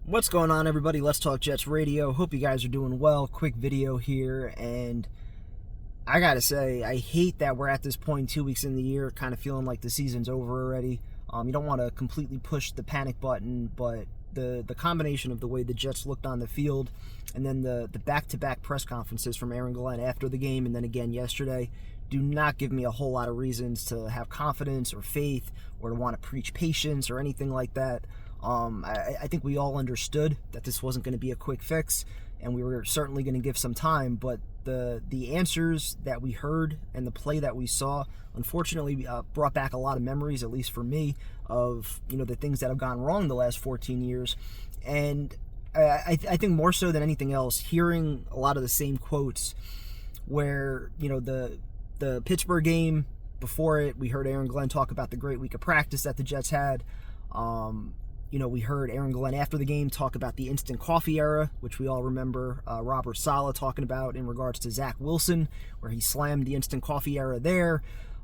What's going on, everybody? Let's Talk Jets Radio. Hope you guys are doing well. Quick video here, and I gotta say, I hate that we're at this point 2 weeks in the year, kind of feeling like the season's over already. You don't want to completely push the panic button, but the combination of the way the Jets looked on the field, and then the back-to-back press conferences from Aaron Glenn after the game, and then again yesterday, do not give me a whole lot of reasons to have confidence or faith or to want to preach patience or anything like that. I think we all understood that this wasn't going to be a quick fix, and we were certainly going to give some time, but the answers that we heard and the play that we saw, unfortunately, brought back a lot of memories, at least for me, of the things that have gone wrong the last 14 years. And I think more so than anything else, hearing a lot of the same quotes where, the Pittsburgh game, before it, we heard Aaron Glenn talk about the great week of practice that the Jets had. We heard Aaron Glenn after the game talk about the instant coffee era, which we all remember Robert Saleh talking about in regards to Zach Wilson, where he slammed the instant coffee era there.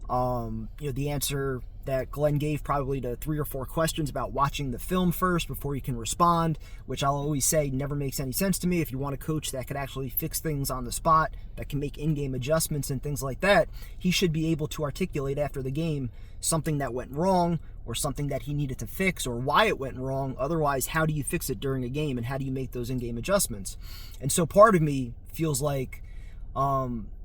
The answer that Glenn gave probably to 3 or 4 questions about watching the film first before you can respond, which I'll always say never makes any sense to me. If you want a coach that could actually fix things on the spot, that can make in-game adjustments and things like that, he should be able to articulate after the game something that went wrong or something that he needed to fix or why it went wrong. Otherwise, how do you fix it during a game and how do you make those in-game adjustments? And so part of me feels like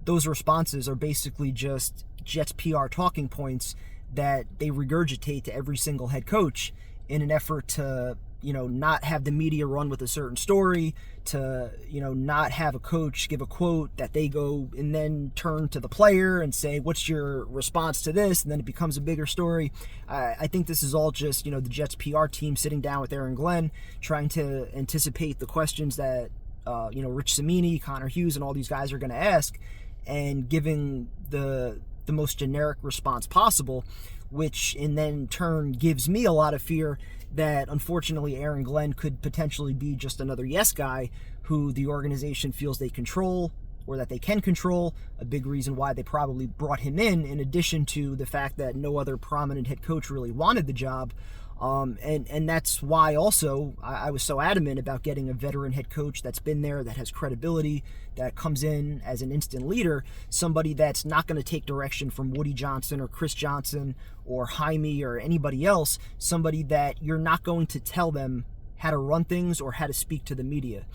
those responses are basically just Jets PR talking points that they regurgitate to every single head coach in an effort to, not have the media run with a certain story, to, not have a coach give a quote that they go and then turn to the player and say, what's your response to this? And then it becomes a bigger story. I think this is all just, the Jets PR team sitting down with Aaron Glenn, trying to anticipate the questions that, Rich Cimini, Connor Hughes, and all these guys are going to ask, and giving the most generic response possible, which in then turn gives me a lot of fear that unfortunately Aaron Glenn could potentially be just another yes guy who the organization feels they control or that they can control. A big reason why they probably brought him in addition to the fact that no other prominent head coach really wanted the job. And that's why also I was so adamant about getting a veteran head coach that's been there, that has credibility, that comes in as an instant leader, somebody that's not going to take direction from Woody Johnson or Chris Johnson or Jaime or anybody else, somebody that you're not going to tell them how to run things or how to speak to the media.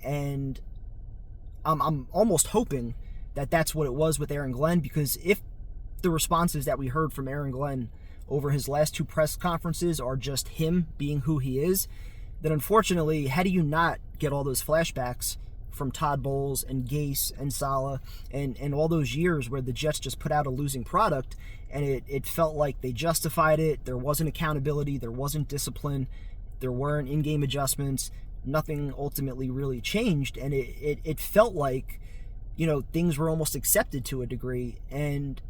And I'm almost hoping that that's what it was with Aaron Glenn, because if the responses that we heard from Aaron Glenn over his last 2 press conferences are just him being who he is, then unfortunately, how do you not get all those flashbacks from Todd Bowles and Gase and Saleh and all those years where the Jets just put out a losing product and it felt like they justified it. There wasn't accountability, there wasn't discipline, there weren't in-game adjustments, nothing ultimately really changed, and it felt like, things were almost accepted to a degree. And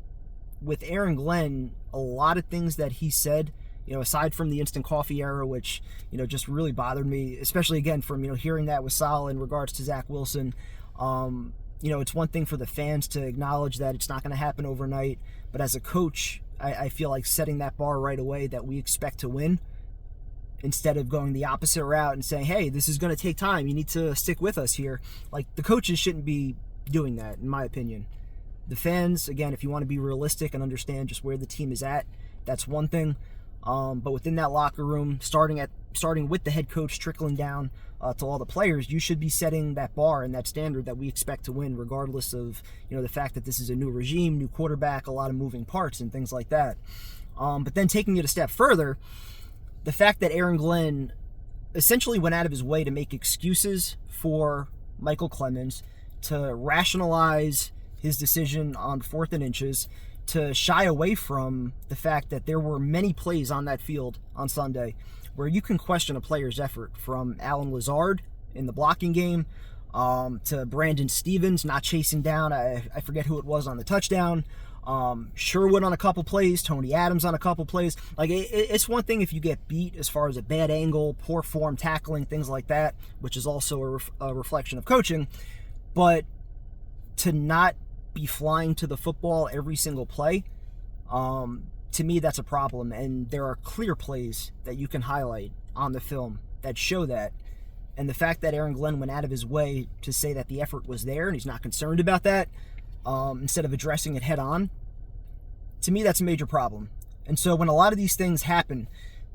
with Aaron Glenn, a lot of things that he said, aside from the instant coffee era, which, just really bothered me, especially again from, hearing that with Saleh in regards to Zach Wilson. It's one thing for the fans to acknowledge that it's not going to happen overnight, but as a coach, I feel like setting that bar right away that we expect to win, instead of going the opposite route and saying, hey, this is going to take time, you need to stick with us here. Like, the coaches shouldn't be doing that, in my opinion. The fans, again, if you want to be realistic and understand just where the team is at, that's one thing. But within that locker room, starting with the head coach, trickling down to all the players, you should be setting that bar and that standard that we expect to win, regardless of the fact that this is a new regime, new quarterback, a lot of moving parts and things like that. But then taking it a step further, the fact that Aaron Glenn essentially went out of his way to make excuses for Michael Clemens, to rationalize his decision on 4th and inches, to shy away from the fact that there were many plays on that field on Sunday where you can question a player's effort, from Allen Lazard in the blocking game to Brandon Stevens not chasing down, I forget who it was on the touchdown, Sherwood on a couple plays, Tony Adams on a couple plays. Like, it's one thing if you get beat as far as a bad angle, poor form tackling, things like that, which is also a reflection of coaching, but to not be flying to the football every single play, to me, that's a problem. And there are clear plays that you can highlight on the film that show that. And the fact that Aaron Glenn went out of his way to say that the effort was there and he's not concerned about that, instead of addressing it head on, to me, that's a major problem. And so when a lot of these things happen,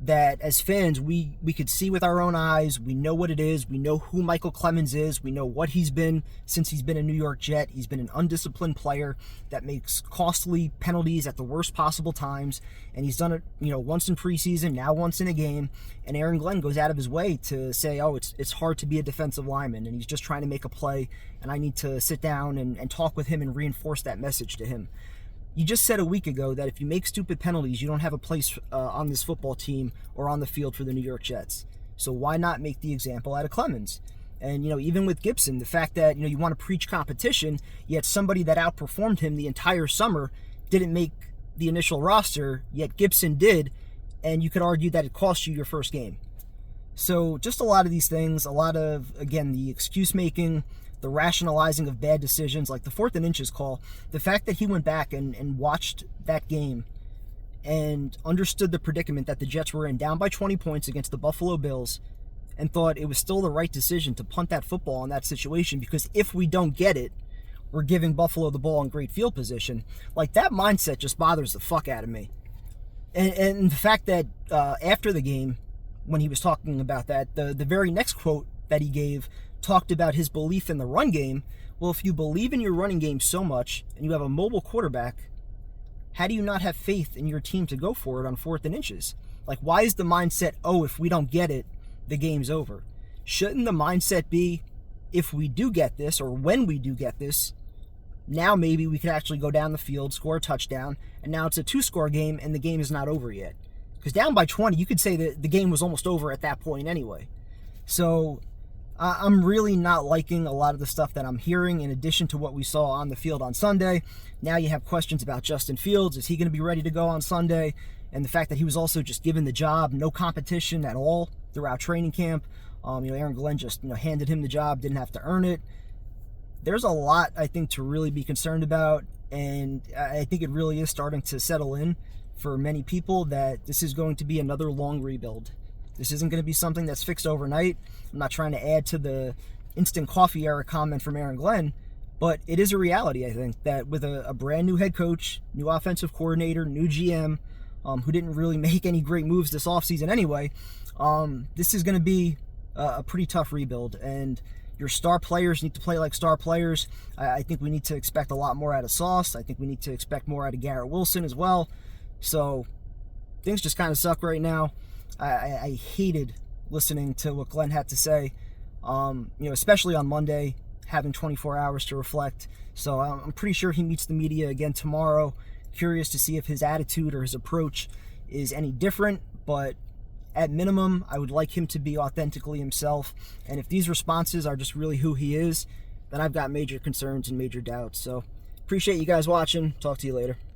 that as fans, we could see with our own eyes, we know what it is, we know who Michael Clemens is, we know what he's been since he's been a New York Jet. He's been an undisciplined player that makes costly penalties at the worst possible times, and he's done it, once in preseason, now once in a game, and Aaron Glenn goes out of his way to say, oh, it's hard to be a defensive lineman, and he's just trying to make a play, and I need to sit down and talk with him and reinforce that message to him. You just said a week ago that if you make stupid penalties, you don't have a place on this football team or on the field for the New York Jets. So why not make the example out of Clemens? And, even with Gibson, the fact that, you want to preach competition, yet somebody that outperformed him the entire summer didn't make the initial roster, yet Gibson did, and you could argue that it cost you your first game. So just a lot of these things, a lot of, again, the excuse making, the rationalizing of bad decisions, like the 4th and inches call, the fact that he went back and watched that game and understood the predicament that the Jets were in, down by 20 points against the Buffalo Bills, and thought it was still the right decision to punt that football in that situation, because if we don't get it, we're giving Buffalo the ball in great field position. Like, that mindset just bothers the fuck out of me. And the fact that after the game, when he was talking about that, the very next quote that he gave talked about his belief in the run game. Well, if you believe in your running game so much and you have a mobile quarterback, how do you not have faith in your team to go for it on 4th and inches? Like, why is the mindset, oh, if we don't get it, the game's over? Shouldn't the mindset be, if we do get this, or when we do get this, now maybe we could actually go down the field, score a touchdown, and now it's a 2-score game and the game is not over yet? Because down by 20, you could say that the game was almost over at that point anyway. So I'm really not liking a lot of the stuff that I'm hearing, in addition to what we saw on the field on Sunday. Now you have questions about Justin Fields. Is he going to be ready to go on Sunday? And the fact that he was also just given the job, no competition at all throughout training camp. Aaron Glenn just handed him the job, didn't have to earn it. There's a lot, I think, to really be concerned about, and I think it really is starting to settle in for many people that this is going to be another long rebuild. This isn't going to be something that's fixed overnight. I'm not trying to add to the instant coffee era comment from Aaron Glenn, but it is a reality, I think, that with a brand new head coach, new offensive coordinator, new GM, who didn't really make any great moves this offseason anyway, this is going to be a pretty tough rebuild. And your star players need to play like star players. I think we need to expect a lot more out of Sauce. I think we need to expect more out of Garrett Wilson as well. So things just kind of suck right now. I hated listening to what Glenn had to say, especially on Monday, having 24 hours to reflect. So I'm pretty sure he meets the media again tomorrow. Curious to see if his attitude or his approach is any different, but at minimum, I would like him to be authentically himself. And if these responses are just really who he is, then I've got major concerns and major doubts. So appreciate you guys watching. Talk to you later.